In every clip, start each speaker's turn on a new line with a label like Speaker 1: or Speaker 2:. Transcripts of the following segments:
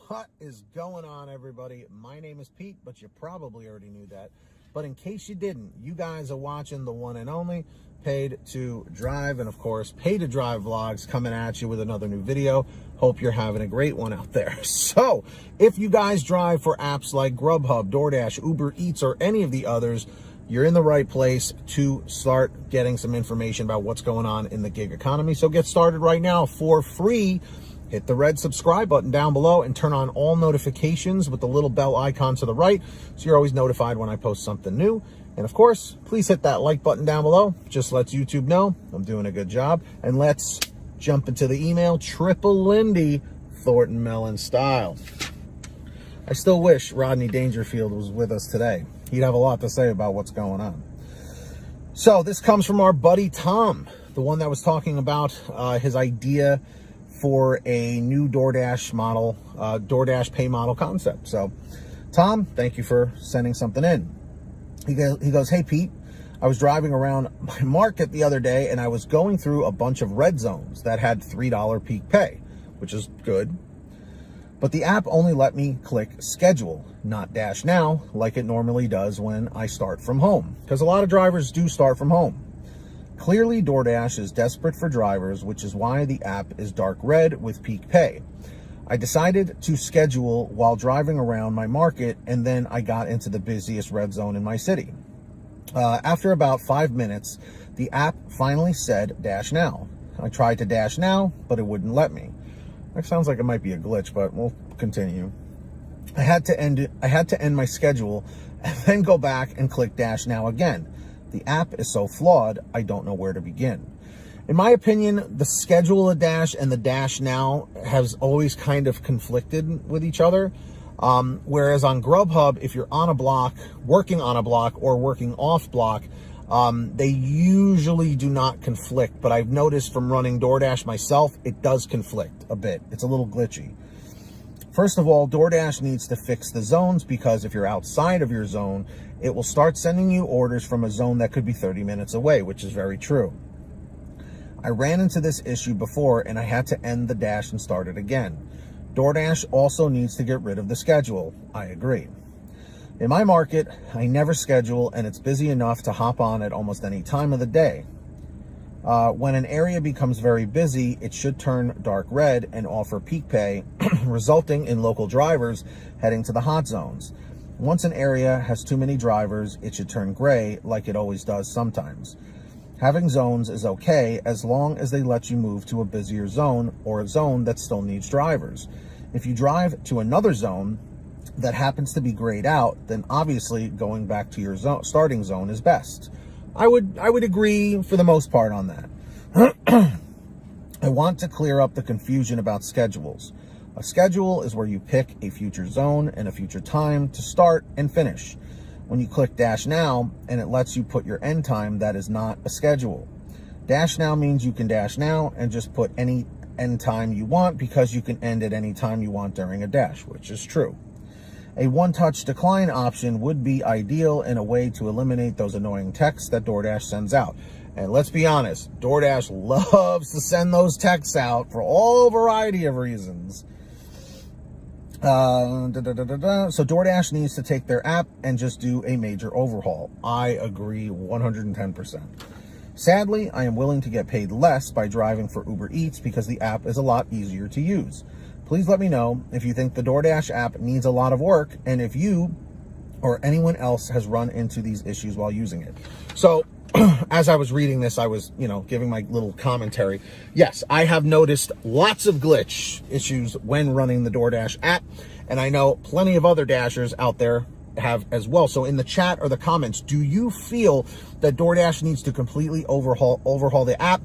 Speaker 1: What is going on, everybody? My name is Pete, but you probably already knew that. But in case you didn't, you guys are watching the one and only Paid to Drive, and of course, Paid to Drive vlogs coming at you with another new video. Hope you're having a great one out there. So, if you guys drive for apps like GrubHub, DoorDash, Uber Eats, or any of the others, you're in the right place to start getting some information about what's going on in the gig economy. So get started right now for free. Hit the red subscribe button down below and turn on all notifications with the little bell icon to the right so you're always notified when I post something new. And of course, please hit that like button down below. Just lets YouTube know I'm doing a good job. And let's jump into the email, Triple Lindy, Thornton Mellon style. I still wish Rodney Dangerfield was with us today. He'd have a lot to say about what's going on. So this comes from our buddy Tom, the one that was talking about his idea for a new DoorDash model, DoorDash pay model concept. So, Tom, thank you for sending something in. He goes, hey, Pete, I was driving around my market the other day and I was going through a bunch of red zones that had $3 peak pay, which is good. But the app only let me click schedule, not dash now, like it normally does when I start from home. Because a lot of drivers do start from home. Clearly, DoorDash is desperate for drivers, which is why the app is dark red with peak pay. I decided to schedule while driving around my market, and then I got into the busiest red zone in my city. After about 5 minutes, the app finally said dash now. I tried to dash now, but it wouldn't let me. That sounds like it might be a glitch, but we'll continue. I had to end my schedule and then go back and click dash now again. The app is so flawed, I don't know where to begin. In my opinion, the schedule a dash and the dash now has always kind of conflicted with each other. Whereas on GrubHub, if you're on a block, working on a block or working off block, they usually do not conflict. But I've noticed from running DoorDash myself, it does conflict a bit. It's a little glitchy. First of all, DoorDash needs to fix the zones because if you're outside of your zone, it will start sending you orders from a zone that could be 30 minutes away, which is very true. I ran into this issue before and I had to end the dash and start it again. DoorDash also needs to get rid of the schedule. I agree. In my market, I never schedule and it's busy enough to hop on at almost any time of the day. When an area becomes very busy, it should turn dark red and offer peak pay, resulting in local drivers heading to the hot zones. Once an area has too many drivers, it should turn gray like it always does sometimes. Having zones is okay as long as they let you move to a busier zone or a zone that still needs drivers. If you drive to another zone that happens to be grayed out, then obviously going back to your starting zone is best. I would agree for the most part on that. I want to clear up the confusion about schedules. A schedule is where you pick a future zone and a future time to start and finish. When you click dash now and it lets you put your end time, that is not a schedule. Dash now means you can dash now and just put any end time you want because you can end at any time you want during a dash, which is true. A one-touch decline option would be ideal in a way to eliminate those annoying texts that DoorDash sends out. And let's be honest, DoorDash loves to send those texts out for all variety of reasons. So DoorDash needs to take their app and just do a major overhaul. I agree 110%. Sadly, I am willing to get paid less by driving for Uber Eats because the app is a lot easier to use. Please let me know if you think the DoorDash app needs a lot of work and if you or anyone else has run into these issues while using it. So as I was reading this, I was, giving my little commentary. Yes, I have noticed lots of glitch issues when running the DoorDash app, and I know plenty of other Dashers out there have as well. So in the chat or the comments, do you feel that DoorDash needs to completely overhaul the app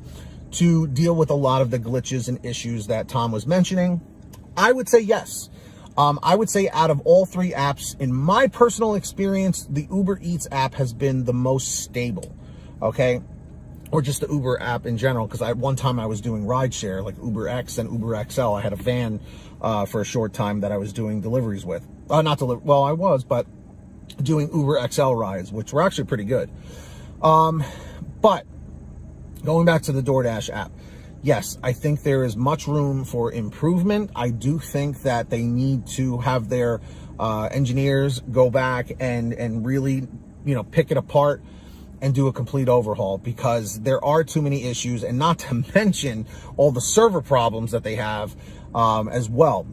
Speaker 1: to deal with a lot of the glitches and issues that Tom was mentioning? I would say yes. I would say out of all three apps, in my personal experience, the Uber Eats app has been the most stable. Okay, or just the Uber app in general, because one time I was doing rideshare, like Uber X and Uber XL. I had a van for a short time that I was doing deliveries with. I was, but doing Uber XL rides, which were actually pretty good. But going back to the DoorDash app, yes, I think there is much room for improvement. I do think that they need to have their engineers go back and really, you know, pick it apart and do a complete overhaul, because there are too many issues, and not to mention all the server problems that they have as well.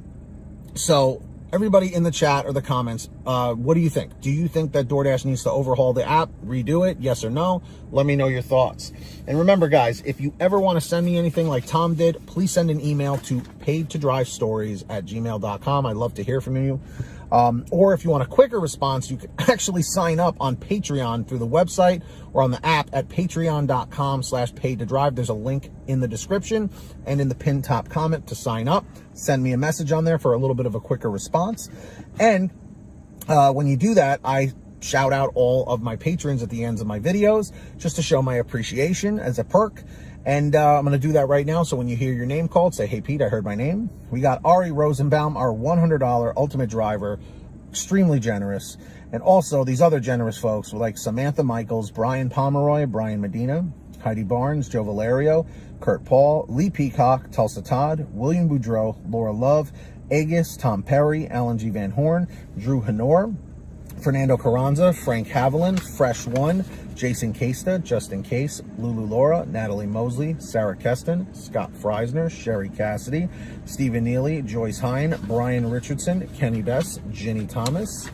Speaker 1: So everybody in the chat or the comments, what do you think? Do you think that DoorDash needs to overhaul the app, redo it? Yes or no? Let me know your thoughts. And remember, guys, if you ever want to send me anything like Tom did, please send an email to paidtodrivestories@gmail.com. I'd love to hear from you. Or if you want a quicker response, you can actually sign up on Patreon through the website or on the app at patreon.com/paidtodrive. There's a link in the description and in the pinned top comment to sign up. Send me a message on there for a little bit of a quicker response. And when you do that, I shout out all of my patrons at the ends of my videos just to show my appreciation as a perk. And I'm going to do that right now. So when you hear your name called, say, hey, Pete, I heard my name. We got Ari Rosenbaum, our $100 ultimate driver, extremely generous. And also these other generous folks like Samantha Michaels, Brian Pomeroy, Brian Medina, Heidi Barnes, Joe Valerio, Kurt Paul, Lee Peacock, Tulsa Todd, William Boudreau, Laura Love, Agus, Tom Perry, Alan G. Van Horn, Drew Hanor, Fernando Carranza, Frank Haviland, Fresh One, Jason Casta, Justin Case, Lulu Laura, Natalie Mosley, Sarah Keston, Scott Freisner, Sherry Cassidy, Stephen Neely, Joyce Hine, Brian Richardson, Kenny Bess, Ginny Thomas,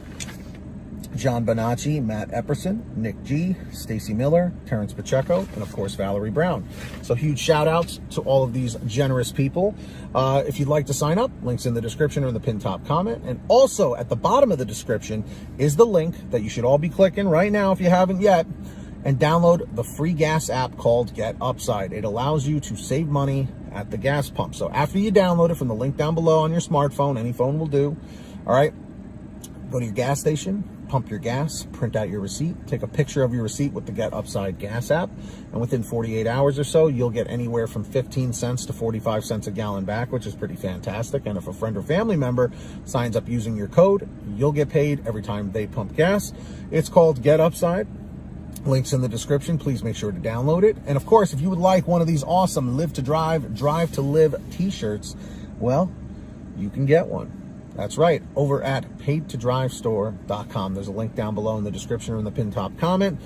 Speaker 1: John Bonacci, Matt Epperson, Nick G, Stacy Miller, Terrence Pacheco, and of course Valerie Brown. So huge shout outs to all of these generous people. If you'd like to sign up, links in the description or in the pinned top comment. And also at the bottom of the description is the link that you should all be clicking right now if you haven't yet, and download the free gas app called Get Upside. It allows you to save money at the gas pump. So after you download it from the link down below on your smartphone, any phone will do, all right, go to your gas station, pump your gas, print out your receipt, take a picture of your receipt with the Get Upside gas app, and within 48 hours or so, you'll get anywhere from 15 cents to 45 cents a gallon back, which is pretty fantastic. And if a friend or family member signs up using your code, you'll get paid every time they pump gas. It's called Get Upside. Links in the description. Please make sure to download it. And of course, if you would like one of these awesome Live to Drive, Drive to Live t-shirts, well, you can get one. That's right, over at paidtodrivestore.com. There's a link down below in the description or in the pinned top comment.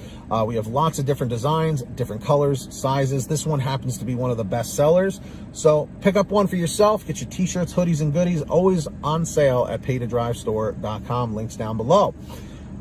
Speaker 1: We have lots of different designs, different colors, sizes. This one happens to be one of the best sellers. So pick up one for yourself. Get your t-shirts, hoodies, and goodies. Always on sale at paidtodrivestore.com. Links down below.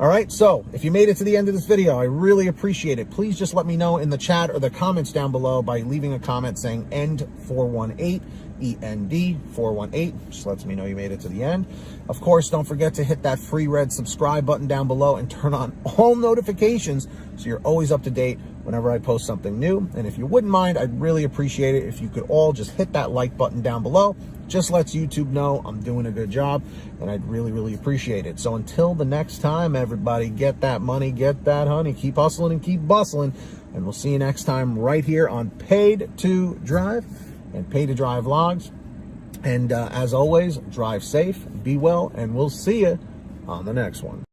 Speaker 1: All right, so if you made it to the end of this video, I really appreciate it. Please just let me know in the chat or the comments down below by leaving a comment saying END418. END418, just lets me know you made it to the end. Of course, don't forget to hit that free red subscribe button down below and turn on all notifications so you're always up to date whenever I post something new. And if you wouldn't mind, I'd really appreciate it if you could all just hit that like button down below. Just lets YouTube know I'm doing a good job, and I'd really, really appreciate it. So until the next time, everybody, get that money, get that honey, keep hustling and keep bustling, and we'll see you next time right here on Paid to Drive and Pay to Drive Vlogs. And as always, drive safe, be well, and we'll see you on the next one.